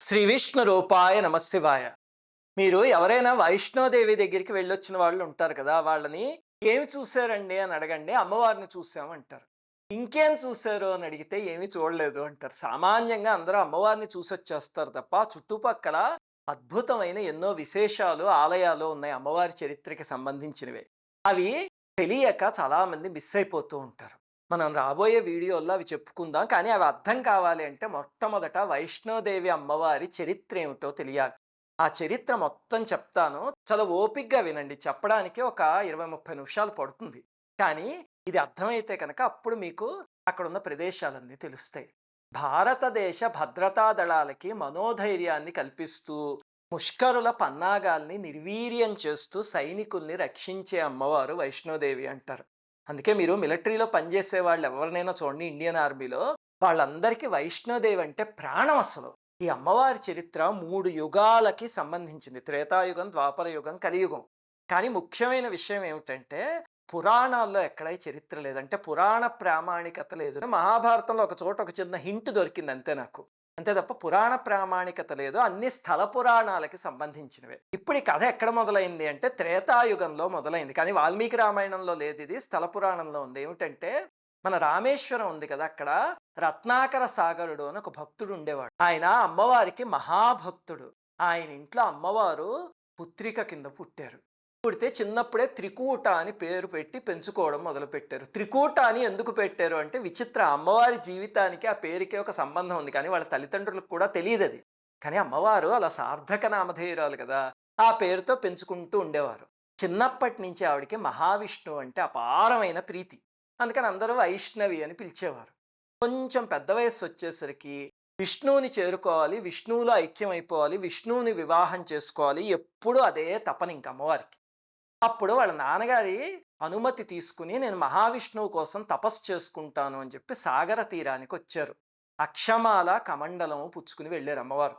శ్రీ విష్ణు రూపాయ నమశివాయ. మీరు ఎవరైనా వైష్ణోదేవి దగ్గరికి వెళ్ళొచ్చిన వాళ్ళు ఉంటారు కదా! వాళ్ళని "ఏమి చూసారండి?" అని అడగండి. "అమ్మవారిని చూసాము" అంటారు. "ఇంకేం చూసారు?" అని అడిగితే "ఏమి చూడలేదు" అంటారు. సామాన్యంగా అందరూ అమ్మవారిని చూసొచ్చేస్తారు తప్ప, చుట్టుపక్కల అద్భుతమైన ఎన్నో విశేషాలు, ఆలయాలు ఉన్నాయి అమ్మవారి చరిత్రకి సంబంధించినవే. అవి తెలియక చాలామంది మిస్ అయిపోతూ ఉంటారు. మనం రాబోయే వీడియోల్లో అవి చెప్పుకుందాం. కానీ అవి అర్థం కావాలి అంటే మొట్టమొదట వైష్ణోదేవి అమ్మవారి చరిత్ర ఏమిటో తెలియాలి. ఆ చరిత్ర మొత్తం చెప్తాను. చాలా ఓపికగా వినండి. చెప్పడానికి ఒక 20, 30 నిమిషాలు పడుతుంది. కానీ ఇది అర్థమైతే కనుక అప్పుడు మీకు అక్కడున్న ప్రదేశాలన్నీ తెలుస్తాయి. భారతదేశ భద్రతా దళాలకి మనోధైర్యాన్ని కల్పిస్తూ, ముష్కరుల పన్నాగాల్ని నిర్వీర్యం చేస్తూ సైనికుల్ని రక్షించే అమ్మవారు వైష్ణోదేవి అంటారు. అందుకే మీరు మిలిటరీలో పనిచేసే వాళ్ళు ఎవరినైనా చూడండి, ఇండియన్ ఆర్మీలో వాళ్ళందరికీ వైష్ణోదేవి అంటే ప్రాణం అసలు. ఈ అమ్మవారి చరిత్ర 3 యుగాలకి సంబంధించింది. త్రేతాయుగం, ద్వాపర యుగం, కలియుగం. కానీ ముఖ్యమైన విషయం ఏమిటంటే పురాణాల్లో ఎక్కడ ఈ చరిత్ర లేదు. అంటే పురాణ ప్రామాణికత లేదు. మహాభారతంలో ఒక చోట ఒక చిన్న హింట్ దొరికింది అంతే నాకు. అంతే తప్ప పురాణ ప్రామాణికత లేదు. అన్ని స్థల పురాణాలకి సంబంధించినవే. ఇప్పుడు ఈ కథ ఎక్కడ మొదలైంది అంటే త్రేతాయుగంలో మొదలైంది. కానీ వాల్మీకి రామాయణంలో లేదు, ఇది స్థల పురాణంలో ఉంది. ఏమిటంటే మన రామేశ్వరం ఉంది కదా, అక్కడ రత్నాకర సాగరుడు అని ఒక భక్తుడు ఉండేవాడు. ఆయన అమ్మవారికి మహాభక్తుడు. ఆయన ఇంట్లో అమ్మవారు పుత్రిక కింద పుట్టారు. పుడితే చిన్నప్పుడే త్రికూట అని పేరు పెట్టి పెంచుకోవడం మొదలుపెట్టారు. త్రికూట అని ఎందుకు పెట్టారు అంటే విచిత్ర, అమ్మవారి జీవితానికి ఆ పేరుకే ఒక సంబంధం ఉంది. కానీ వాళ్ళ తల్లిదండ్రులకు కూడా తెలియదు అది. కానీ అమ్మవారు అలా సార్థక నామధేయురాలు కదా, ఆ పేరుతో పెంచుకుంటూ ఉండేవారు. చిన్నప్పటి నుంచి ఆవిడకి మహావిష్ణువు అంటే అపారమైన ప్రీతి. అందుకని అందరూ వైష్ణవి అని పిలిచేవారు. కొంచెం పెద్ద వయస్సు వచ్చేసరికి విష్ణువుని చేరుకోవాలి, విష్ణువులో ఐక్యమైపోవాలి, విష్ణువుని వివాహం చేసుకోవాలి, ఎప్పుడూ అదే తపన ఇంక అమ్మవారికి. అప్పుడు వాళ్ళ నాన్నగారి అనుమతి తీసుకుని నేను మహావిష్ణువు కోసం తపస్సు చేసుకుంటాను అని చెప్పి సాగర తీరానికి వచ్చారు. అక్షమాల కమండలము పుచ్చుకుని వెళ్ళారు అమ్మవారు.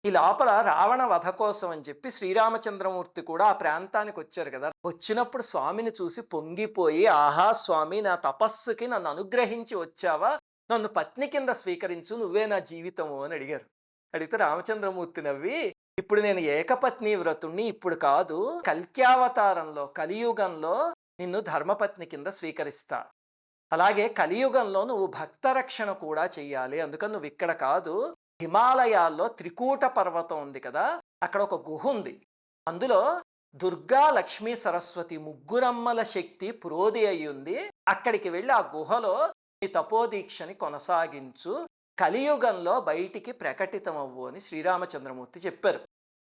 ఈ లోపల రావణ వధ కోసం అని చెప్పి శ్రీరామచంద్రమూర్తి కూడా ఆ ప్రాంతానికి వచ్చారు కదా. వచ్చినప్పుడు స్వామిని చూసి పొంగిపోయి, ఆహా స్వామి, నా తపస్సుకి నన్ను అనుగ్రహించి వచ్చావా, నన్ను పత్ని కింద స్వీకరించు, నువ్వే నా జీవితము అని అడిగారు. అడిగితే రామచంద్రమూర్తి నవ్వి, ఇప్పుడు నేను ఏకపత్ని వ్రతుణ్ణి, ఇప్పుడు కాదు, కల్క్యావతారంలో కలియుగంలో నిన్ను ధర్మపత్ని కింద స్వీకరిస్తా. అలాగే కలియుగంలో నువ్వు భక్త రక్షణ కూడా చెయ్యాలి. అందుకని నువ్వు ఇక్కడ కాదు, హిమాలయాల్లో త్రికూట పర్వతం ఉంది కదా, అక్కడ ఒక గుహ ఉంది. అందులో దుర్గా, లక్ష్మీ, సరస్వతి ముగ్గురమ్మల శక్తి పురోధి అయి ఉంది. అక్కడికి వెళ్ళి ఆ గుహలో నీ తపోదీక్షని కొనసాగించు, కలియుగంలో బయటికి ప్రకటితమవ్వు అని శ్రీరామచంద్రమూర్తి చెప్పారు.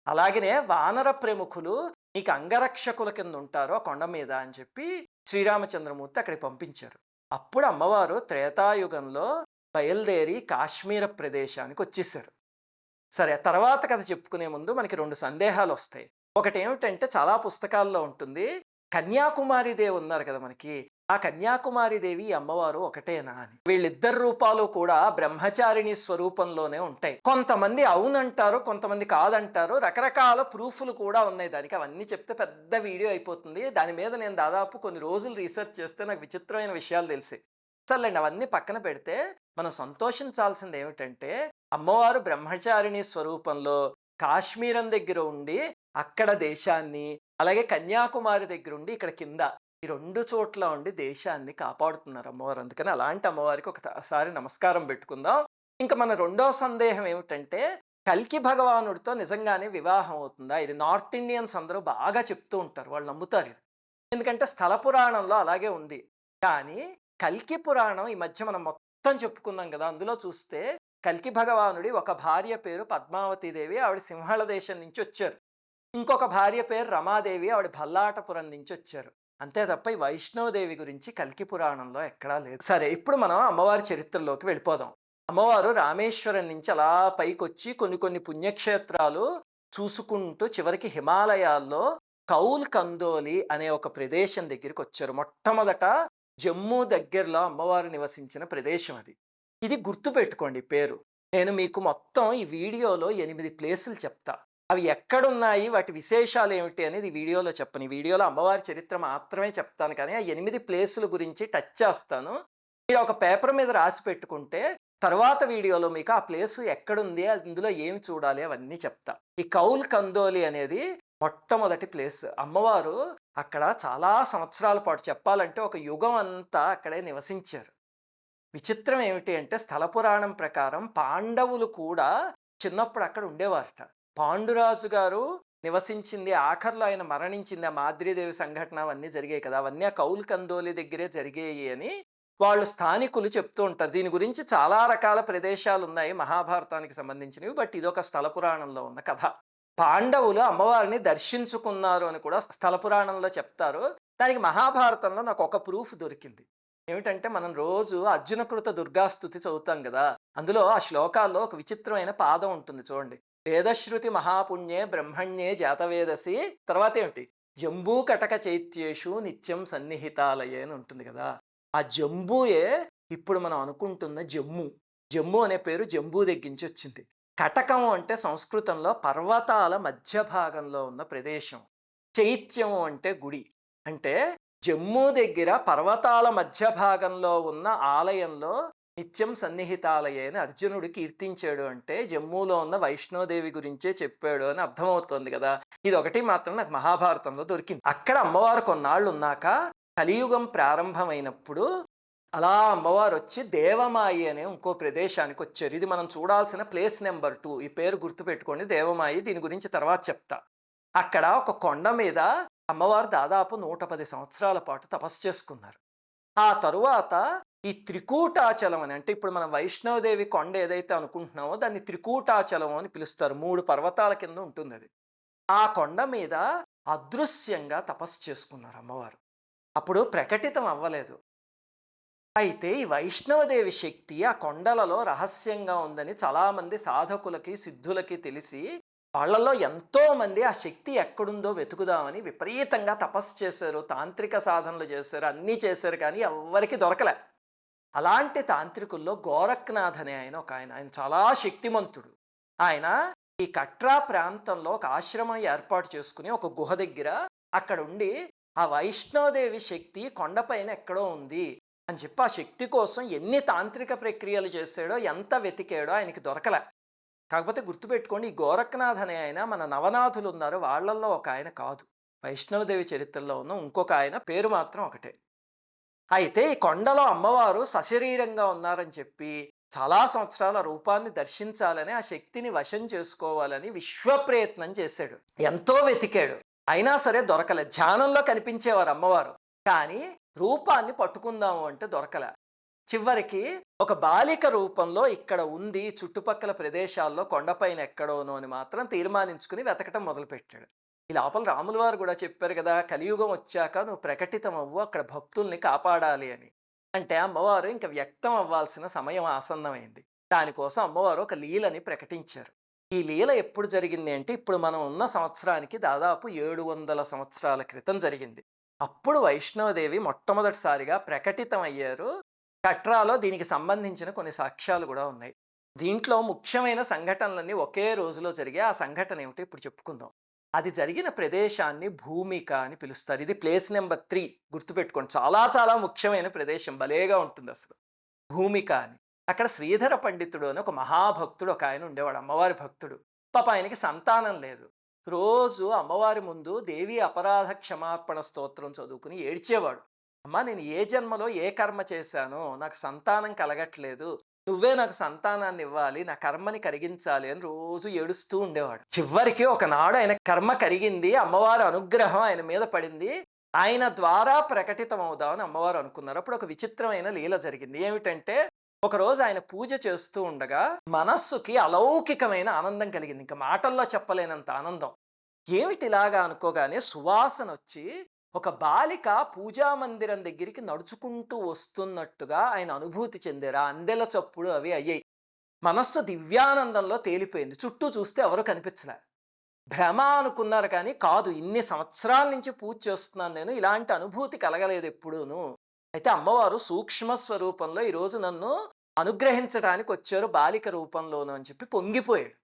అలాగనే వానర ప్రముఖులు నీకు అంగరక్షకుల కింద ఉంటారో కొండ మీద అని చెప్పి శ్రీరామచంద్రమూర్తి అక్కడికి పంపించారు. అప్పుడు అమ్మవారు త్రేతాయుగంలో బయలుదేరి కాశ్మీర ప్రదేశానికి వచ్చేసారు. సరే, తర్వాత కథ చెప్పుకునే ముందు మనకి 2 సందేహాలు వస్తాయి. ఒకటి ఏమిటంటే చాలా పుస్తకాల్లో ఉంటుంది, కన్యాకుమారి దేవి ఉన్నారు కదా మనకి, ఆ కన్యాకుమారి దేవి అమ్మవారు ఒకటేనా అని. వీళ్ళిద్దరు రూపాలు కూడా బ్రహ్మచారిణి స్వరూపంలోనే ఉంటాయి. కొంతమంది అవునంటారు, కొంతమంది కాదంటారు. రకరకాల ప్రూఫ్లు కూడా ఉన్నాయి దానికి. అవన్నీ చెప్తే పెద్ద వీడియో అయిపోతుంది. దాని మీద నేను దాదాపు కొన్ని రోజులు రీసెర్చ్ చేస్తే నాకు విచిత్రమైన విషయాలు తెలిసాయి. సర్లేండి, అవన్నీ పక్కన పెడితే మనం సంతోషించాల్సింది ఏమిటంటే అమ్మవారు బ్రహ్మచారిణి స్వరూపంలో కాశ్మీరం దగ్గర ఉండి అక్కడ దేశాన్ని, అలాగే కన్యాకుమారి దగ్గర ఉండి ఇక్కడ కింద ఈ 2 చోట్ల ఉండి దేశాన్ని కాపాడుతున్నారు అమ్మవారు. అందుకని అలాంటి అమ్మవారికి ఒకసారి నమస్కారం పెట్టుకుందాం. ఇంకా మన రెండో సందేహం ఏమిటంటే కల్కి భగవానుడితో నిజంగానే వివాహం అవుతుందా? ఇది నార్త్ ఇండియన్స్ అందరూ బాగా చెప్తూ ఉంటారు, వాళ్ళు నమ్ముతారు ఇది. ఎందుకంటే స్థల పురాణంలో అలాగే ఉంది. కానీ కల్కి పురాణం ఈ మధ్య మనం మొత్తం చెప్పుకున్నాం కదా, అందులో చూస్తే కల్కి భగవానుడి ఒక భార్య పేరు పద్మావతి దేవి, ఆవిడ సింహళ దేశం నుంచి వచ్చారు. ఇంకొక భార్య పేరు రమాదేవి, ఆవిడ భల్లాటపురం నుంచి వచ్చారు. అంతే తప్ప ఈ వైష్ణోదేవి గురించి కల్కి పురాణంలో ఎక్కడా లేదు. సరే, ఇప్పుడు మనం అమ్మవారి చరిత్రలోకి వెళ్ళిపోదాం. అమ్మవారు రామేశ్వరం నుంచి అలా పైకొచ్చి కొన్ని పుణ్యక్షేత్రాలు చూసుకుంటూ చివరికి హిమాలయాల్లో కౌల్ కందోలి అనే ఒక ప్రదేశం దగ్గరికి వచ్చారు. మొట్టమొదట జమ్మూ దగ్గరలో అమ్మవారు నివసించిన ప్రదేశం అది. ఇది గుర్తుపెట్టుకోండి పేరు. నేను మీకు మొత్తం ఈ వీడియోలో 8 ప్లేసులు చెప్తా. అవి ఎక్కడున్నాయి, వాటి విశేషాలు ఏమిటి అనేది ఈ వీడియోలో చెప్పను. ఈ వీడియోలో అమ్మవారి చరిత్ర మాత్రమే చెప్తాను, కానీ ఆ 8 ప్లేసుల గురించి టచ్ చేస్తాను. మీరు ఒక పేపర్ మీద రాసి పెట్టుకుంటే తర్వాత వీడియోలో మీకు ఆ ప్లేస్ ఎక్కడుంది, అందులో ఏం చూడాలి అవన్నీ చెప్తా. ఈ కౌల్ కందోలి అనేది మొట్టమొదటి ప్లేస్. అమ్మవారు అక్కడ చాలా సంవత్సరాల పాటు, చెప్పాలంటే ఒక యుగం అంతా అక్కడే నివసించారు. విచిత్రం ఏమిటి అంటే, స్థల పురాణం ప్రకారం పాండవులు కూడా చిన్నప్పుడు అక్కడ ఉండేవారట. పాండురాజు గారు నివసించింది, ఆఖరిలో ఆయన మరణించింది, ఆ మాద్రీదేవి సంఘటన అవన్నీ జరిగాయి కదా, అవన్నీ ఆ కౌల్ కందోలి దగ్గరే జరిగాయి అని వాళ్ళు స్థానికులు చెప్తూ ఉంటారు. దీని గురించి చాలా రకాల ప్రదేశాలు ఉన్నాయి మహాభారతానికి సంబంధించినవి, బట్ ఇదొక స్థల పురాణంలో ఉన్న కథ. పాండవులు అమ్మవారిని దర్శించుకున్నారు అని కూడా స్థల పురాణంలో చెప్తారు. దానికి మహాభారతంలో నాకు ఒక ప్రూఫ్ దొరికింది. ఏమిటంటే, మనం రోజు అర్జునకృత దుర్గాస్తుతి చదువుతాం కదా, అందులో ఆ శ్లోకాల్లో ఒక విచిత్రమైన పాదం ఉంటుంది చూడండి. వేదశ్రుతి మహాపుణ్యే బ్రహ్మణ్యే జాతవేదసి, తర్వాత ఏమిటి, జంబూ కటక చైత్యేషు నిత్యం సన్నిహితాలయే అని ఉంటుంది కదా. ఆ జంబూయే ఇప్పుడు మనం అనుకుంటున్న జమ్ము. జమ్ము అనే పేరు జంబూ దగ్గరించి వచ్చింది. కటకం అంటే సంస్కృతంలో పర్వతాల మధ్య భాగంలో ఉన్న ప్రదేశం. చైత్యం అంటే గుడి. అంటే జమ్మూ దగ్గర పర్వతాల మధ్య భాగంలో ఉన్న ఆలయంలో నిత్యం సన్నిహితాలయే అని అర్జునుడు కీర్తించాడు అంటే జమ్మూలో ఉన్న వైష్ణోదేవి గురించే చెప్పాడు అని అర్థమవుతోంది కదా. ఇది ఒకటి మాత్రం నాకు మహాభారతంలో దొరికింది. అక్కడ అమ్మవారు కొన్నాళ్ళు ఉన్నాక కలియుగం ప్రారంభమైనప్పుడు అలా అమ్మవారు వచ్చి దేవమాయి అనే ఇంకో ప్రదేశానికి వచ్చారు. ఇది మనం చూడాల్సిన ప్లేస్ నెంబర్ 2. ఈ పేరు గుర్తుపెట్టుకోండి, దేవమాయి. దీని గురించి తర్వాత చెప్తా. అక్కడ ఒక కొండ మీద అమ్మవారు దాదాపు 110 సంవత్సరాల పాటు తపస్సు చేసుకున్నారు. ఆ తరువాత ఈ త్రికూటాచలం అని, అంటే ఇప్పుడు మనం వైష్ణవదేవి కొండ ఏదైతే అనుకుంటున్నామో దాన్ని త్రికూటాచలం అని పిలుస్తారు. 3 పర్వతాల కింద ఉంటుంది అది. ఆ కొండ మీద అదృశ్యంగా తపస్సు చేసుకున్నారు అమ్మవారు. అప్పుడు ప్రకటితం అవ్వలేదు. అయితే ఈ వైష్ణవదేవి శక్తి ఆ కొండలలో రహస్యంగా ఉందని చాలామంది సాధకులకి సిద్ధులకి తెలిసి వాళ్ళల్లో ఎంతో మంది ఆ శక్తి ఎక్కడుందో వెతుకుదామని విపరీతంగా తపస్సు చేశారు, తాంత్రిక సాధనలు చేశారు, అన్నీ చేశారు, కానీ ఎవ్వరికి దొరకలే. అలాంటి తాంత్రికుల్లో గోరఖ్నాథ్ అనే ఆయన ఒక ఆయన చాలా శక్తిమంతుడు. ఆయన ఈ కట్రా ప్రాంతంలో ఒక ఆశ్రమం ఏర్పాటు చేసుకుని ఒక గుహ దగ్గర అక్కడ ఉండి ఆ వైష్ణవదేవి శక్తి కొండపైన ఎక్కడో ఉంది అని చెప్పి ఆ శక్తి కోసం ఎన్ని తాంత్రిక ప్రక్రియలు చేశాడో, ఎంత వెతికాడో ఆయనకి దొరకలే. కాకపోతే గుర్తుపెట్టుకోండి, ఈ గోరఖ్నాథ్ అనే ఆయన మన నవనాథులు ఉన్నారు వాళ్ళల్లో ఒక ఆయన కాదు. వైష్ణవదేవి చరిత్రలో ఉన్న ఇంకొక ఆయన, పేరు మాత్రం ఒకటే. అయితే ఈ కొండలో అమ్మవారు సశరీరంగా ఉన్నారని చెప్పి చాలా సంవత్సరాల రూపాన్ని దర్శించాలని, ఆ శక్తిని వశం చేసుకోవాలని విశ్వప్రయత్నం చేశాడు. ఎంతో వెతికాడు, అయినా సరే దొరకలే. ధ్యానంలో కనిపించేవారు అమ్మవారు, కానీ రూపాన్ని పట్టుకుందాము అంటే దొరకలే. చివరికి ఒక బాలిక రూపంలో ఇక్కడ ఉంది చుట్టుపక్కల ప్రదేశాల్లో కొండపైన ఎక్కడోనో అని మాత్రం తీర్మానించుకుని వెతకటం మొదలుపెట్టాడు. ఈ లోపల రాముల వారు కూడా చెప్పారు కదా, కలియుగం వచ్చాక నువ్వు ప్రకటితం అవ్వు, అక్కడ భక్తుల్ని కాపాడాలి అని. అంటే అమ్మవారు ఇంకా వ్యక్తం అవ్వాల్సిన సమయం ఆసన్నమైంది. దానికోసం అమ్మవారు ఒక లీలని ప్రకటించారు. ఈ లీల ఎప్పుడు జరిగింది అంటే, ఇప్పుడు మనం ఉన్న సంవత్సరానికి దాదాపు 700 సంవత్సరాల క్రితం జరిగింది. అప్పుడు వైష్ణవదేవి మొట్టమొదటిసారిగా ప్రకటితం అయ్యారు. కట్రాలో దీనికి సంబంధించిన కొన్ని సాక్ష్యాలు కూడా ఉన్నాయి. దీంట్లో ముఖ్యమైన సంఘటనలన్నీ ఒకే రోజులో జరిగే. ఆ సంఘటన ఏమిటో ఇప్పుడు చెప్పుకుందాం. అది జరిగిన ప్రదేశాన్ని భూమిక అని పిలుస్తారు. ఇది ప్లేస్ నెంబర్ 3, గుర్తుపెట్టుకోండి. చాలా చాలా ముఖ్యమైన ప్రదేశం, భలేగా ఉంటుంది అసలు. భూమిక అని. అక్కడ శ్రీధర పండితుడు అని ఒక మహాభక్తుడు ఒక ఆయన ఉండేవాడు, అమ్మవారి భక్తుడు. పాప ఆయనకి సంతానం లేదు. రోజు అమ్మవారి ముందు దేవి అపరాధ క్షమాపణ స్తోత్రం చదువుకుని ఏడ్చేవాడు. అమ్మా, నేను ఏ జన్మలో ఏ కర్మ చేశానో నాకు సంతానం కలగట్లేదు, నువ్వే నాకు సంతానాన్ని ఇవ్వాలి, నా కర్మని కరిగించాలి అని రోజు ఏడుస్తూ ఉండేవాడు. చివరికి ఒకనాడు ఆయన కర్మ కరిగింది, అమ్మవారి అనుగ్రహం ఆయన మీద పడింది. ఆయన ద్వారా ప్రకటితం అవుదామని అమ్మవారు అనుకున్నారు. అప్పుడు ఒక విచిత్రమైన లీల జరిగింది. ఏమిటంటే, ఒకరోజు ఆయన పూజ చేస్తూ ఉండగా మనస్సుకి అలౌకికమైన ఆనందం కలిగింది, ఇంకా మాటల్లో చెప్పలేనంత ఆనందం. ఏమిటిలాగా అనుకోగానే సువాసన వచ్చి ఒక బాలిక పూజామందిరం దగ్గరికి నడుచుకుంటూ వస్తున్నట్టుగా ఆయన అనుభూతి చెందారు. ఆ అందెల చప్పుడు అవి అయ్యాయి. మనస్సు దివ్యానందంలో తేలిపోయింది. చుట్టూ చూస్తే ఎవరు కనిపించలే. భ్రమ అనుకున్నారు, కానీ కాదు, ఇన్ని సంవత్సరాల నుంచి పూజ చేస్తున్నాను నేను, ఇలాంటి అనుభూతి కలగలేదు ఎప్పుడూను. అయితే అమ్మవారు సూక్ష్మ స్వరూపంలో ఈరోజు నన్ను అనుగ్రహించడానికి వచ్చారు బాలిక రూపంలోను అని చెప్పి పొంగిపోయాడు.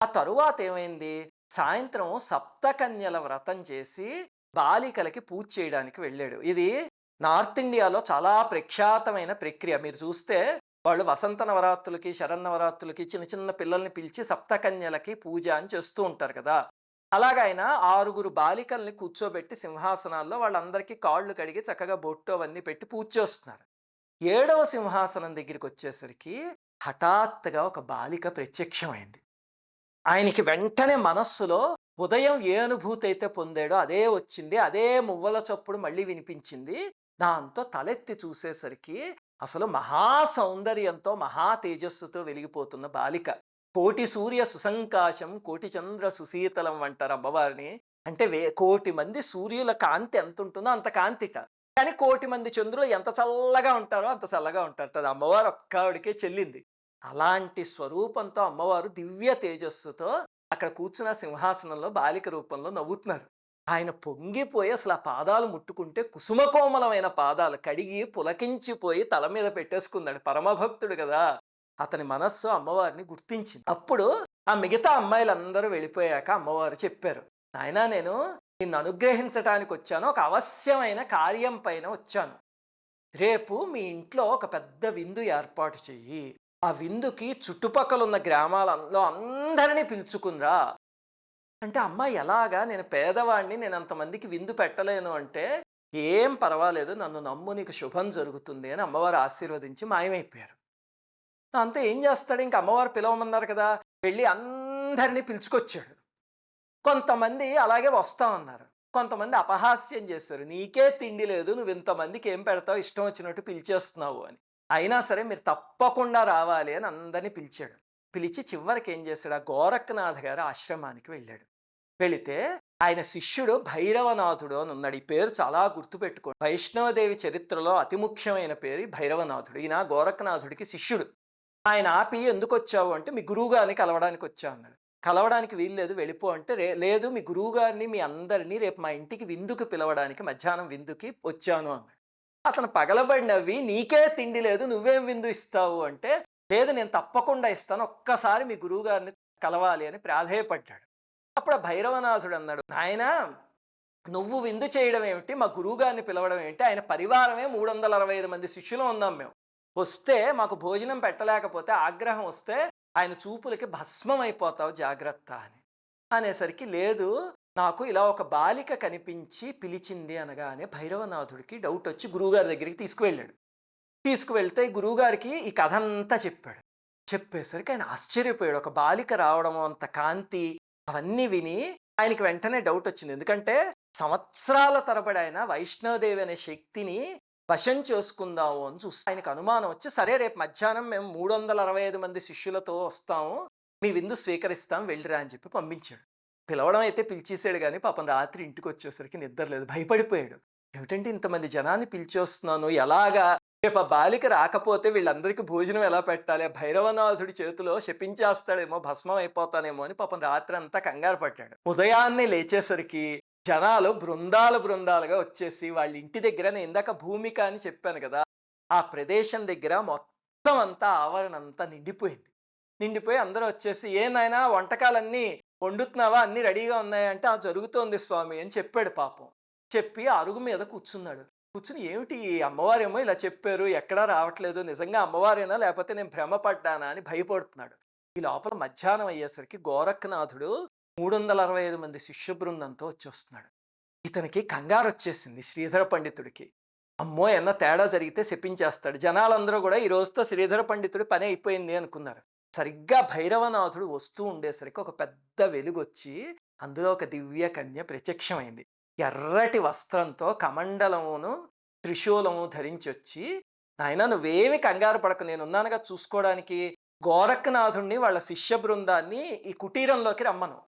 ఆ తరువాత ఏమైంది, సాయంత్రం సప్తకన్యల వ్రతం చేసి బాలికలకి పూజ చేయడానికి వెళ్ళాడు. ఇది నార్త్ ఇండియాలో చాలా ప్రఖ్యాతమైన ప్రక్రియ. మీరు చూస్తే వాళ్ళు వసంత నవరాత్రులకి, శరన్నవరాత్రులకి చిన్న చిన్న పిల్లల్ని పిలిచి సప్తకన్యలకి పూజ అని చేస్తూ ఉంటారు కదా! అలాగ ఆయన 6 బాలికల్ని కూర్చోబెట్టి సింహాసనాల్లో వాళ్ళందరికీ కాళ్ళు కడిగి చక్కగా బొట్టు అవన్నీ పెట్టి పూజ చేస్తున్నారు. 7వ సింహాసనం దగ్గరికొచ్చేసరికి హఠాత్తుగా ఒక బాలిక ప్రత్యక్షమైంది. ఆయనకి వెంటనే మనస్సులో ఉదయం ఏ అనుభూతి అయితే పొందాడో అదే వచ్చింది. అదే మువ్వల చప్పుడు మళ్ళీ వినిపించింది. దాంతో తలెత్తి చూసేసరికి అసలు మహా సౌందర్యంతో, మహా తేజస్సుతో వెలిగిపోతున్న బాలిక. కోటి సూర్య సుసంకాశం, కోటి చంద్ర సుశీతలం అంటారు అమ్మవారిని. అంటే కోటి మంది సూర్యుల కాంతి ఎంతుంటుందో అంత కాంతిట. కానీ కోటి మంది చంద్రులు ఎంత చల్లగా ఉంటారో అంత చల్లగా ఉంటారట. అది అమ్మవారు ఒక్కావిడికే చెల్లింది. అలాంటి స్వరూపంతో అమ్మవారు దివ్య తేజస్సుతో అక్కడ కూర్చున్న సింహాసనంలో బాలిక రూపంలో నవ్వుతున్నారు. ఆయన పొంగిపోయి అసలు ఆ పాదాలు ముట్టుకుంటే కుసుమకోమలమైన పాదాలు కడిగి పులకించిపోయి తల మీద పెట్టేసుకున్నాడు. పరమభక్తుడు కదా! అతని మనస్సు అమ్మవారిని గుర్తించింది. అప్పుడు ఆ మిగతా అమ్మాయిలందరూ వెళ్ళిపోయాక అమ్మవారు చెప్పారు, నాయనా నేను నిన్ను అనుగ్రహించటానికి వచ్చాను. ఒక అవశ్యమైన కార్యం పైన వచ్చాను. రేపు మీ ఇంట్లో ఒక పెద్ద విందు ఏర్పాటు చెయ్యి. ఆ విందుకి చుట్టుపక్కలున్న గ్రామాలలో అందరినీ పిలుచుకునిరా. అంటే అమ్మ ఎలాగా? నేను పేదవాడిని, నేను అంతమందికి విందు పెట్టలేను అంటే, ఏం పర్వాలేదు నన్ను నమ్ము నీకు శుభం జరుగుతుంది అని అమ్మవారు ఆశీర్వదించి మాయమైపోయారు. దాంతో ఏం చేస్తాడు, ఇంక అమ్మవారు పిలవమన్నారు కదా, వెళ్ళి అందరినీ పిలుచుకొచ్చాడు. కొంతమంది అలాగే వస్తా ఉన్నారు, కొంతమంది అపహాస్యం చేశారు. నీకే తిండి లేదు, నువ్వు ఇంతమందికి ఏం పెడతావు, ఇష్టం వచ్చినట్టు పిలిచేస్తున్నావు అని. అయినా సరే మీరు తప్పకుండా రావాలి అని అందరినీ పిలిచాడు. పిలిచి చివరికి ఏం చేశాడు, ఆ గోరఖనాథ్ గారి ఆశ్రమానికి వెళ్ళాడు. వెళితే ఆయన శిష్యుడు భైరవనాథుడు అని ఉన్నాడు. ఈ పేరు చాలా గుర్తుపెట్టుకోండి. వైష్ణవదేవి చరిత్రలో అతి ముఖ్యమైన పేరు భైరవనాథుడు. ఈయన గోరఖనాథుడికి శిష్యుడు. ఆయన ఆపి ఎందుకు వచ్చావు అంటే, మీ గురువుగారిని కలవడానికి వచ్చా అన్నాడు. కలవడానికి వీల్లేదు వెళ్ళిపో అంటే, లేదు మీ గురువుగారిని మీ అందరినీ రేపు మా ఇంటికి విందుకు పిలవడానికి, మధ్యాహ్నం విందుకి వచ్చాను అన్నాడు. అతను పగలబడి నవ్వి, నీకే తిండి లేదు నువ్వేం విందు ఇస్తావు అంటే, లేదు నేను తప్పకుండా ఇస్తాను, ఒక్కసారి మీ గురువుగారిని కలవాలి అని ప్రాధేయపడ్డాడు. అప్పుడు భైరవనాథుడు అన్నాడు, నాయనా నువ్వు విందు చేయడం ఏమిటి, మా గురువుగారిని పిలవడం ఏంటి, ఆయన పరివారమే 365 మంది శిష్యులు ఉన్నాం మేము. వస్తే మాకు భోజనం పెట్టలేకపోతే ఆగ్రహం వస్తే ఆయన చూపులకి భస్మం అయిపోతావు జాగ్రత్త అని అనేసరికి, లేదు నాకు ఇలా ఒక బాలిక కనిపించి పిలిచింది అనగానే భైరవనాథుడికి డౌట్ వచ్చి గురువుగారి దగ్గరికి తీసుకువెళ్ళాడు. తీసుకువెళ్తే గురువుగారికి ఈ కథ అంతా చెప్పాడు. చెప్పేసరికి ఆయన ఆశ్చర్యపోయాడు. ఒక బాలిక రావడము, అంత కాంతి, అవన్నీ విని ఆయనకి వెంటనే డౌట్ వచ్చింది. ఎందుకంటే సంవత్సరాల తరబడి ఆయన వైష్ణవదేవి అనే శక్తిని వశం చేసుకుందాము అని చూస్తే ఆయనకు అనుమానం వచ్చి, సరే రేపు మధ్యాహ్నం మేము 365 మంది శిష్యులతో వస్తాము, మీ విందు స్వీకరిస్తాం వెళ్ళిరా అని చెప్పి పంపించాడు. పిలవడం అయితే పిలిచేసాడు కానీ పాపం రాత్రి ఇంటికి వచ్చేసరికి నిద్ర లేదు, భయపడిపోయాడు. ఏమిటంటే ఇంతమంది జనాన్ని పిలిచేస్తున్నాను, ఎలాగా రేపు ఆ బాలిక రాకపోతే వీళ్ళందరికీ భోజనం ఎలా పెట్టాలి, భైరవనాథుడి చేతిలో శపించేస్తాడేమో, భస్మం అయిపోతానేమో అని పాపం రాత్రి అంతా కంగారు పడ్డాడు. ఉదయాన్నే లేచేసరికి జనాలు బృందాలుగా వచ్చేసి వాళ్ళ ఇంటి దగ్గర, నేను ఇందాక భూమిక అని చెప్పాను కదా, ఆ ప్రదేశం దగ్గర మొత్తం అంతా ఆవరణ అంతా నిండిపోయింది. నిండిపోయి అందరూ వచ్చేసి, ఏ నాయనా వంటకాలన్నీ వండుతున్నావా, అన్నీ రెడీగా ఉన్నాయంటే, ఆ జరుగుతోంది స్వామి అని చెప్పాడు. పాపం చెప్పి అరుగు మీద కూర్చున్నాడు. కూర్చుని ఏమిటి ఈ అమ్మవారేమో ఇలా చెప్పారు, ఎక్కడా రావట్లేదు, నిజంగా అమ్మవారేనా లేకపోతే నేను భ్రమపడ్డానా అని భయపడుతున్నాడు. ఈ లోపల మధ్యాహ్నం అయ్యేసరికి గోరఖనాథుడు 365 మంది శిష్య బృందంతో వచ్చేస్తున్నాడు. ఇతనికి కంగారు వచ్చేసింది శ్రీధర పండితుడికి. అమ్మో ఏమన్నా తేడా జరిగితే శపించేస్తాడు. జనాలందరూ కూడా ఈ రోజుతో శ్రీధర పండితుడి పని అయిపోయింది అనుకున్నారు. సరిగ్గా భైరవనాథుడు వస్తూ ఉండేసరికి ఒక పెద్ద వెలుగొచ్చి అందులో ఒక దివ్య కన్య ప్రత్యక్షమైంది. ఎర్రటి వస్త్రంతో కమండలమును త్రిశూలము ధరించి వచ్చి, నాయనా నువ్వేమి కంగారు పడకు, నేనున్నానుగా చూసుకోవడానికి, గోరఖనాథుణ్ణి వాళ్ళ శిష్య బృందాన్ని ఈ కుటీరంలోకి రమ్మను,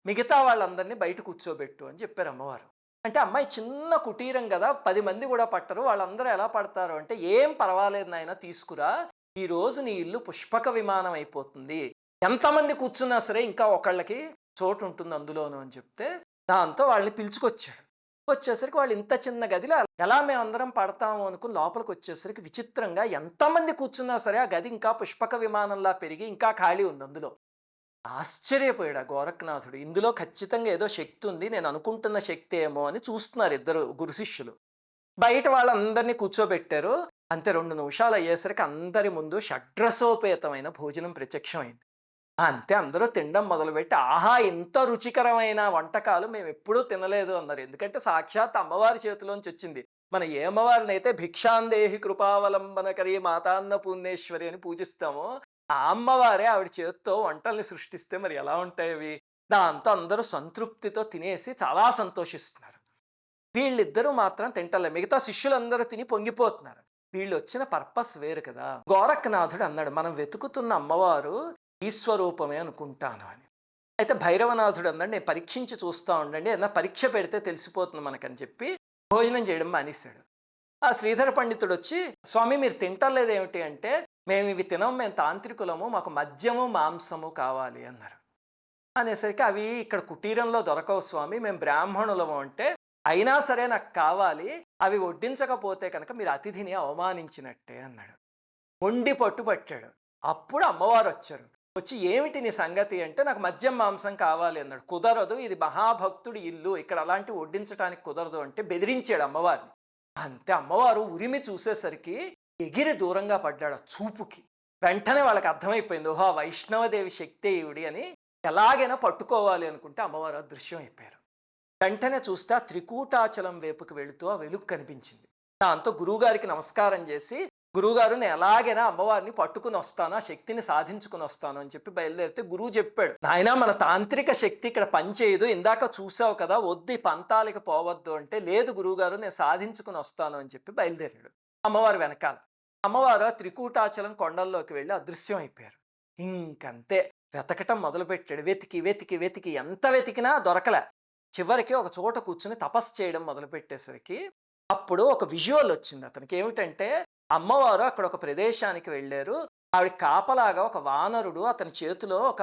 మిగతా వాళ్ళందరినీ బయట కూర్చోబెట్టు అని చెప్పారు అమ్మవారు. అంటే అమ్మాయి చిన్న కుటీరం కదా, 10 మంది కూడా పట్టరు, వాళ్ళందరూ ఎలా పడతారు అంటే, ఏం పర్వాలేదు నాయన తీసుకురా, ఈరోజు నీ ఇల్లు పుష్పక విమానం అయిపోతుంది, ఎంతమంది కూర్చున్నా సరే ఇంకా ఒకళ్ళకి చోటు ఉంటుంది అందులోను అని చెప్తే, దాంతో వాళ్ళని పిలుచుకొచ్చాడు. వచ్చేసరికి వాళ్ళు ఇంత చిన్న గదిలో ఎలా మేమందరం పడతాము అనుకుని లోపలికి వచ్చేసరికి విచిత్రంగా ఎంతమంది కూర్చున్నా సరే ఆ గది ఇంకా పుష్పక విమానంలా పెరిగి ఇంకా ఖాళీ ఉంది అందులో. ఆశ్చర్యపోయాడు ఆ గోరఖనాథుడు. ఇందులో ఖచ్చితంగా ఏదో శక్తి ఉంది, నేను అనుకుంటున్న శక్తి ఏమో అని చూస్తున్నారు ఇద్దరు గురు శిష్యులు. బయట వాళ్ళందరినీ కూర్చోబెట్టారు. అంతే 2 నిమిషాలు అయ్యేసరికి అందరి ముందు షడ్రసోపేతమైన భోజనం ప్రత్యక్షమైంది. అంతే అందరూ తినడం మొదలుపెట్టి, "ఆహా! ఇంత రుచికరమైన వంటకాలు మేమెప్పుడూ తినలేదు" అన్నారు. ఎందుకంటే సాక్షాత్ అమ్మవారి చేతిలోంచి వచ్చింది. మనం ఏ అమ్మవారినైతే భిక్షాందేహి కృపావలంబనకరీ మాతాన్నపూర్ణేశ్వరి అని పూజిస్తామో, ఆ అమ్మవారే ఆవిడ చేత్తో వంటల్ని సృష్టిస్తే మరి ఎలా ఉంటాయవి? దాంతో అందరూ సంతృప్తితో తినేసి చాలా సంతోషిస్తున్నారు. వీళ్ళిద్దరూ మాత్రం తింటలే. మిగతా శిష్యులందరూ తిని పొంగిపోతున్నారు. వీళ్ళొచ్చిన పర్పస్ వేరు కదా! గోరఖనాథుడు అన్నాడు, "మనం వెతుకుతున్న అమ్మవారు ఈశ్వరూపమే అనుకుంటాను" అని. అయితే భైరవనాథుడు అన్నాడు, "నేను పరీక్షించి చూస్తా ఉండండి. ఏదైనా పరీక్ష పెడితే తెలిసిపోతుంది మనకని" చెప్పి భోజనం చేయడం మానేశాడు. ఆ శ్రీధర పండితుడొచ్చి, "స్వామి మీరు తింటలేదేమిటి" అంటే, "మేమివి తినం. మేము తాంత్రికులము. మాకు మద్యము, మాంసము కావాలి" అన్నారు. అనేసరికి, "అవి ఇక్కడ కుటీరంలో దొరకవు స్వామి. మేము బ్రాహ్మణులము" అంటే, "అయినా సరే నాకు కావాలి. అవి వడ్డించకపోతే కనుక మీరు అతిథిని అవమానించినట్టే" అన్నాడు. మొండి పట్టుబట్టాడు. అప్పుడు అమ్మవారొచ్చారు. వచ్చి, "ఏమిటి నీ సంగతి" అంటే, "నాకు మద్యం, మాంసం కావాలి" అన్నాడు. "కుదరదు. ఇది మహాభక్తుడి ఇల్లు. ఇక్కడ అలాంటివి వడ్డించడానికి కుదరదు" అంటే బెదిరించాడు అమ్మవారిని. అంతే అమ్మవారు ఉరిమి చూసేసరికి ఎగిరి దూరంగా పడ్డాడు ఆ చూపుకి. వెంటనే వాళ్ళకి అర్థమైపోయింది, ఓహో! వైష్ణవదేవి శక్తే ఈవిడి అని. ఎలాగైనా పట్టుకోవాలి అనుకుంటే అమ్మవారు అదృశ్యం అయిపోయారు. వెంటనే చూస్తే ఆ త్రికూటాచలం వైపుకి వెళుతూ ఆ వెలుగు కనిపించింది. దాంతో గురువుగారికి నమస్కారం చేసి, "గురువుగారు నేను ఎలాగైనా అమ్మవారిని పట్టుకుని వస్తాను, ఆ శక్తిని సాధించుకుని వస్తాను" అని చెప్పి బయలుదేరితే గురువు చెప్పాడు, "నాయనా మన తాంత్రిక శక్తి ఇక్కడ పనిచేయదు. ఇందాక చూసావు కదా, వద్దు ఈ పంతాలకి పోవద్దు" అంటే, "లేదు గురువుగారు నేను సాధించుకుని వస్తాను" అని చెప్పి బయలుదేరాడు. అమ్మవారు వెనకాల. అమ్మవారు ఆ త్రికూటాచలం కొండల్లోకి వెళ్ళి అదృశ్యం అయిపోయారు. ఇంకంతే వెతకటం మొదలుపెట్టాడు. వెతికి వెతికి వెతికి ఎంత వెతికినా దొరకలే. చివరికి ఒక చోట కూర్చుని తపస్సు చేయడం మొదలుపెట్టేసరికి అప్పుడు ఒక విజువల్ వచ్చింది అతనికి. ఏమిటంటే, అమ్మవారు అక్కడ ఒక ప్రదేశానికి వెళ్ళారు. ఆవిడ కాపలాగా ఒక వానరుడు, అతని చేతిలో ఒక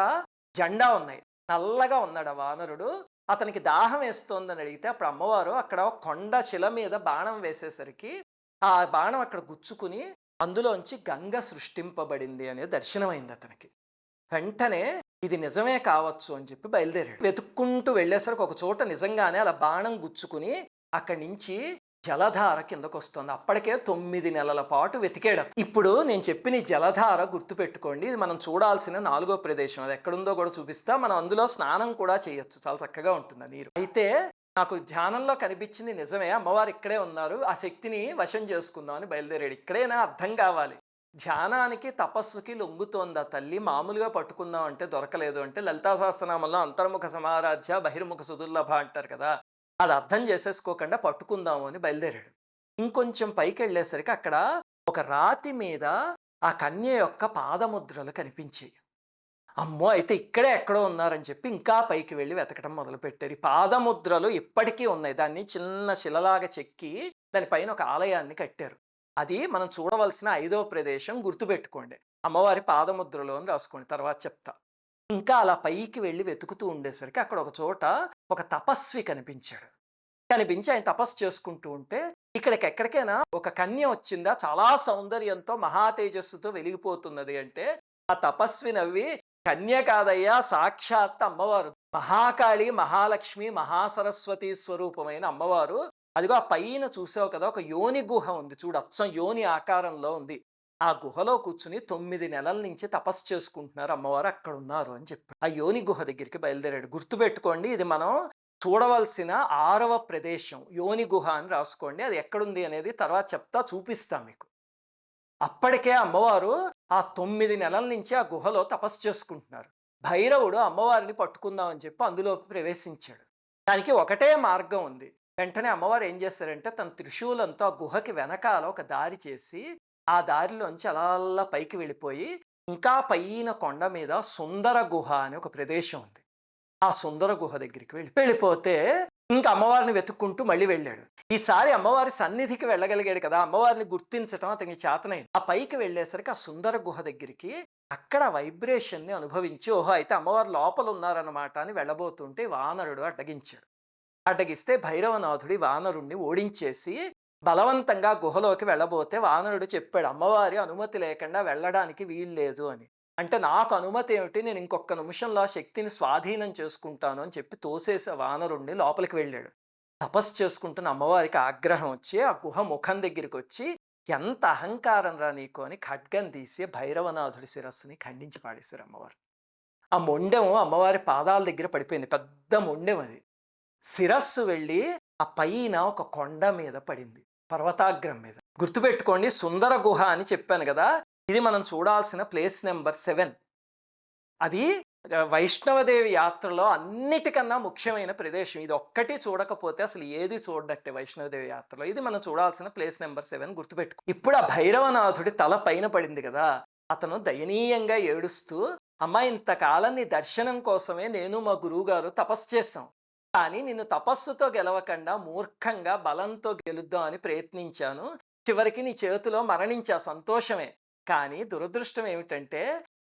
జెండా ఉన్నాయి. నల్లగా ఉన్నాడు ఆ వానరుడు. అతనికి దాహం వేస్తోందని అడిగితే అప్పుడు అమ్మవారు అక్కడ ఒక కొండ శిల మీద బాణం వేసేసరికి ఆ బాణం అక్కడ గుచ్చుకుని అందులోంచి గంగ సృష్టింపబడింది అనే దర్శనమైంది అతనికి. వెంటనే ఇది నిజమే కావచ్చు అని చెప్పి బయలుదేరాడు. వెతుక్కుంటూ వెళ్ళేసరికి ఒక చోట నిజంగానే అలా బాణం గుచ్చుకుని అక్కడి నుంచి జలధార కిందకొస్తుంది. అప్పటికే 9 నెలల పాటు వెతికాడు. ఇప్పుడు నేను చెప్పిన ఈ జలధార గుర్తుపెట్టుకోండి. ఇది మనం చూడాల్సిన 4వ ప్రదేశం. అది ఎక్కడుందో కూడా చూపిస్తా. మనం అందులో స్నానం కూడా చేయొచ్చు. చాలా చక్కగా ఉంటుంది ఆ నీరు. అయితే నాకు ధ్యానంలో కనిపించింది నిజమే. అమ్మవారు ఇక్కడే ఉన్నారు. ఆ శక్తిని వశం చేసుకుందాం అని బయలుదేరాడు. ఇక్కడేనా అర్థం కావాలి. ధ్యానానికి తపస్సుకి లొంగుతోంది ఆ తల్లి. మామూలుగా పట్టుకుందాం అంటే దొరకలేదు. అంటే లలితా సహస్రనామంలో అంతర్ముఖ సమారాధ్య బహిర్ముఖ సుదుర్లభ అంటారు కదా, అది అర్థం చేసేసుకోకుండా పట్టుకుందాము అని బయలుదేరాడు. ఇంకొంచెం పైకి వెళ్ళేసరికి అక్కడ ఒక రాతి మీద ఆ కన్య యొక్క పాదముద్రలు కనిపించాయి. అమ్మో! అయితే ఇక్కడే ఎక్కడో ఉన్నారని చెప్పి ఇంకా పైకి వెళ్ళి వెతకటం మొదలుపెట్టారు. ఈ పాదముద్రలు ఇప్పటికీ ఉన్నాయి. దాన్ని చిన్న శిలలాగా చెక్కి దానిపైన ఒక ఆలయాన్ని కట్టారు. అది మనం చూడవలసిన 5వ ప్రదేశం. గుర్తుపెట్టుకోండి. అమ్మవారి పాదముద్రలు అని రాసుకోండి, తర్వాత చెప్తా. ఇంకా అలా పైకి వెళ్ళి వెతుకుతూ ఉండేసరికి అక్కడ ఒక చోట ఒక తపస్వి కనిపించాడు. కనిపించి ఆయన తపస్సు చేసుకుంటూ ఉంటే, ఇక్కడికి ఎక్కడికైనా ఒక కన్య వచ్చిందా చాలా సౌందర్యంతో మహా తేజస్సుతో వెలిగిపోతున్నది అంటే, ఆ తపస్వి నవ్వి, "కన్య కాదయ్యా, సాక్షాత్ అమ్మవారు. మహాకాళి, మహాలక్ష్మి, మహాసరస్వతి స్వరూపమైన అమ్మవారు. అదిగో ఆ పైన చూసావు కదా, ఒక యోని గుహ ఉంది చూడు, అచ్చం యోని ఆకారంలో ఉంది. ఆ గుహలో కూర్చుని 9 నెలల నుంచి తపస్సు చేసుకుంటున్నారు అమ్మవారు, అక్కడ ఉన్నారు" అని చెప్పాడు. ఆ యోని గుహ దగ్గరికి బయలుదేరాడు. గుర్తుపెట్టుకోండి, ఇది మనం చూడవలసిన 6వ ప్రదేశం. యోని గుహ అని రాసుకోండి. అది ఎక్కడుంది అనేది తర్వాత చెప్తా, చూపిస్తా మీకు. అప్పటికే అమ్మవారు ఆ 9 నెలల నుంచి ఆ గుహలో తపస్సు చేసుకుంటున్నారు. భైరవుడు అమ్మవారిని పట్టుకుందామని చెప్పి అందులో ప్రవేశించాడు. దానికి ఒకటే మార్గం ఉంది. వెంటనే అమ్మవారు ఏం చేశారంటే తన త్రిశూలంతో ఆ గుహకి వెనకాల ఒక దారి చేసి ఆ దారిలోంచి అలా పైకి వెళ్ళిపోయి ఇంకా పైన కొండ మీద సుందర గుహ అని ఒక ప్రదేశం ఉంది. ఆ సుందర గుహ దగ్గరికి వెళ్ళిపోతే ఇంకా అమ్మవారిని వెతుక్కుంటూ మళ్ళీ వెళ్ళాడు. ఈసారి అమ్మవారి సన్నిధికి వెళ్ళగలిగాడు కదా, అమ్మవారిని గుర్తించటం అతనికి చేతనైంది. ఆ పైకి వెళ్ళేసరికి ఆ సుందర గుహ దగ్గరికి అక్కడ వైబ్రేషన్ని అనుభవించి, ఓహో అయితే అమ్మవారు లోపల ఉన్నారన్నమాట అని వెళ్ళబోతుంటే వానరుడు అడ్డగించాడు. అడ్డగిస్తే భైరవనాథుడి వానరుణ్ణి ఓడించేసి బలవంతంగా గుహలోకి వెళ్ళబోతే వానరుడు చెప్పాడు, "అమ్మవారి అనుమతి లేకుండా వెళ్ళడానికి వీల్లేదు" అని. అంటే నాకు అనుమతి ఏమిటి, నేను ఇంకొక నిమిషంలో ఆ శక్తిని స్వాధీనం చేసుకుంటాను అని చెప్పి తోసేసే వానరుణ్ణి లోపలికి వెళ్ళాడు. తపస్సు చేసుకుంటున్న అమ్మవారికి ఆగ్రహం వచ్చి ఆ గుహ ముఖం దగ్గరికి వచ్చి ఎంత అహంకారం రా నీకు అని ఖడ్గం తీసి భైరవనాథుడి శిరస్సుని ఖండించి పాడేశారు అమ్మవారు. ఆ మొండెం అమ్మవారి పాదాల దగ్గర పడిపోయింది, పెద్ద మొండెం అది. శిరస్సు వెళ్ళి ఆ పైన ఒక కొండ మీద పడింది, పర్వతాగ్రం మీద. గుర్తుపెట్టుకోండి, సుందర గుహ అని చెప్పాను కదా, ఇది మనం చూడాల్సిన ప్లేస్ నెంబర్ 7. అది వైష్ణవదేవి యాత్రలో అన్నిటికన్నా ముఖ్యమైన ప్రదేశం. ఇది ఒక్కటి చూడకపోతే అసలు ఏది చూడనట్టే వైష్ణవదేవి యాత్రలో. ఇది మనం చూడాల్సిన ప్లేస్ నెంబర్ 7, గుర్తుపెట్టుకో. ఇప్పుడు ఆ భైరవనాథుడి తల పైన పడింది కదా, అతను దయనీయంగా ఏడుస్తూ, అమ్మా ఇంతకాలం నీ దర్శనం కోసమే నేను మా గురువుగారు తపస్సు చేశాం, కానీ నిన్ను తపస్సుతో గెలవకుండా మూర్ఖంగా బలంతో గెలుద్దాం అని ప్రయత్నించాను, చివరికి నీ చేతిలో మరణించా, సంతోషమే. కానీ దురదృష్టం ఏమిటంటే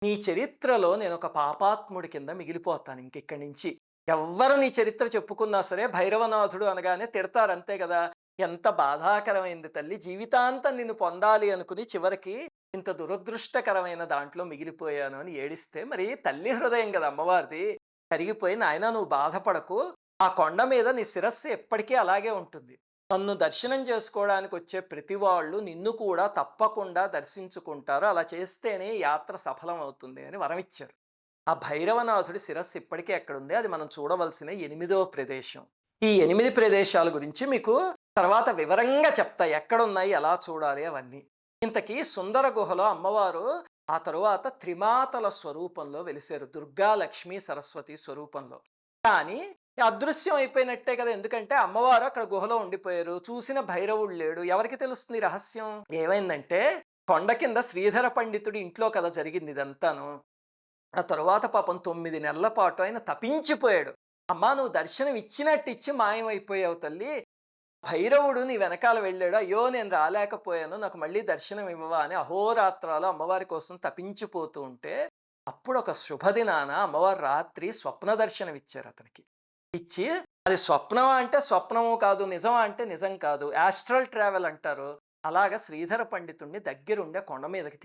నీ చరిత్రలో నేను ఒక పాపాత్ముడి కింద మిగిలిపోతాను. ఇంకెక్కడి నుంచి ఎవ్వరు నీ చరిత్ర చెప్పుకున్నా సరే భైరవనాథుడు అనగానే తిడతారు, అంతే కదా. ఎంత బాధాకరమైంది తల్లి, జీవితాంతం నిన్ను పొందాలి అనుకుని చివరికి ఇంత దురదృష్టకరమైన దాంట్లో మిగిలిపోయాను అని ఏడిస్తే, మరి తల్లి హృదయం కదా అమ్మవారిది, కరిగిపోయి, నాయనా నువ్వు బాధపడకు, ఆ కొండ మీద నీ శిరస్సు ఎప్పటికీ అలాగే ఉంటుంది. నన్ను దర్శనం చేసుకోవడానికి వచ్చే ప్రతి వాళ్ళు నిన్ను కూడా తప్పకుండా దర్శించుకుంటారు, అలా చేస్తేనే యాత్ర సఫలం అవుతుంది అని వరమిచ్చారు. ఆ భైరవనాథుడి శిరస్సు ఇప్పటికీ ఎక్కడుంది, అది మనం చూడవలసిన 8వ ప్రదేశం. ఈ 8 ప్రదేశాల గురించి మీకు తర్వాత వివరంగా చెప్తా, ఎక్కడున్నాయి, ఎలా చూడాలి అవన్నీ. ఇంతకీ సుందర గుహలో అమ్మవారు ఆ తరువాత త్రిమాతల స్వరూపంలో వెలిసారు, దుర్గా లక్ష్మీ సరస్వతి స్వరూపంలో. కానీ అదృశ్యం అయిపోయినట్టే కదా, ఎందుకంటే అమ్మవారు అక్కడ గుహలో ఉండిపోయారు, చూసిన భైరవుడు లేడు. ఎవరికి తెలుస్తుంది రహస్యం? ఏమైందంటే కొండ కింద శ్రీధర పండితుడి ఇంట్లో కదా జరిగింది ఇదంతాను. ఆ తరువాత పాపం 9 నెలల పాటు ఆయన తపించిపోయాడు. అమ్మా నువ్వు దర్శనం ఇచ్చినట్టు ఇచ్చి మాయమైపోయావు తల్లి, భైరవుడు నీ వెనకాల వెళ్ళాడు, అయ్యో నేను రాలేకపోయాను, నాకు మళ్ళీ దర్శనం ఇవ్వవా అని అహోరాత్రాలు అమ్మవారి కోసం తపించిపోతూ ఉంటే, అప్పుడు ఒక శుభదినాన అమ్మవారు రాత్రి స్వప్న దర్శనం ఇచ్చారు అతనికి. ఇచ్చి, అది స్వప్నమా అంటే స్వప్నము కాదు, నిజమా అంటే నిజం కాదు, యాస్ట్రల్ ట్రావెల్ అంటారు. అలాగా శ్రీధర పండితుడిని దగ్గరుండే కొండ మీదకి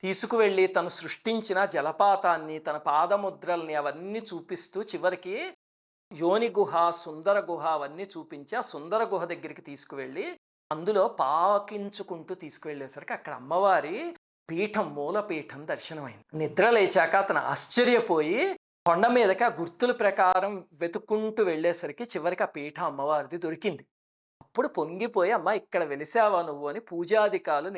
తీసుకువెళ్ళి తను సృష్టించిన జలపాతాన్ని, తన పాదముద్రల్ని అవన్నీ చూపిస్తూ చివరికి యోని గుహ, సుందర గుహ అవన్నీ చూపించి ఆ సుందర గుహ దగ్గరికి తీసుకువెళ్ళి అందులో పాకించుకుంటూ తీసుకువెళ్ళేసరికి అక్కడ అమ్మవారి పీఠం, మూలపీఠం దర్శనమైంది. నిద్ర లేచాక అతను ఆశ్చర్యపోయి కొండ మీదకి ఆ గుర్తుల ప్రకారం వెతుక్కుంటూ వెళ్ళేసరికి చివరికి ఆ పీఠం అమ్మవారిది దొరికింది. అప్పుడు పొంగిపోయి, అమ్మ ఇక్కడ వెలిసావా నువ్వు అని పూజాధికాలు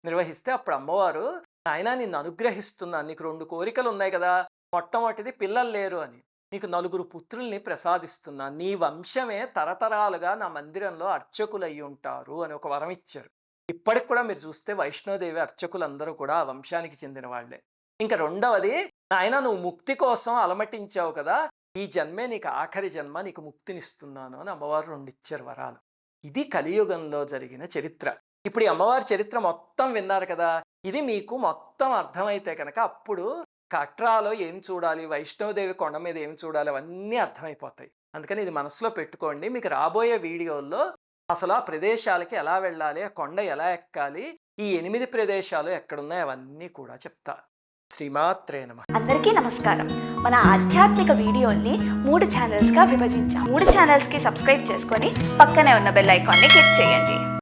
నిర్వహిస్తే అప్పుడు అమ్మవారు, నాయనా నిన్ను అనుగ్రహిస్తున్నాను, నీకు 2 కోరికలు ఉన్నాయి కదా, మొట్టమొదటిది పిల్లలు లేరు అని, నీకు 4 పుత్రుల్ని ప్రసాదిస్తున్నాను, నీ వంశమే తరతరాలుగా నా మందిరంలో అర్చకులయ్యి ఉంటారు అని ఒక వరం ఇచ్చారు. ఇప్పటికి కూడా మీరు చూస్తే వైష్ణోదేవి అర్చకులందరూ కూడా ఆ వంశానికి చెందిన వాళ్లే. ఇంకా రెండవది, నాయన నువ్వు ముక్తి కోసం అలమటించావు కదా, ఈ జన్మే నీకు ఆఖరి జన్మ, నీకు ముక్తినిస్తున్నాను అని అమ్మవారు 2 ఇచ్చారు వరాలు. ఇది కలియుగంలో జరిగిన చరిత్ర. ఇప్పుడు ఈ అమ్మవారి చరిత్ర మొత్తం విన్నారు కదా, ఇది మీకు మొత్తం అర్థమైతే కనుక అప్పుడు కట్రాలో ఏం చూడాలి, వైష్ణవదేవి కొండ మీద ఏం చూడాలి అవన్నీ అర్థమైపోతాయి. అందుకని ఇది మనసులో పెట్టుకోండి. మీకు రాబోయే వీడియోల్లో అసలు ఆ ప్రదేశాలకి ఎలా వెళ్ళాలి, ఆ కొండ ఎలా ఎక్కాలి, ఈ 8 ప్రదేశాలు ఎక్కడున్నాయి అవన్నీ కూడా చెప్తా. శ్రీమాత్రే నమః. అందరికీ నమస్కారం. మన ఆధ్యాత్మిక వీడియోల్ని 3 ఛానల్స్గా విభజించాం. 3 ఛానల్స్కి సబ్స్క్రైబ్ చేసుకొని పక్కనే ఉన్న బెల్ ఐకాన్ని క్లిక్ చేయండి.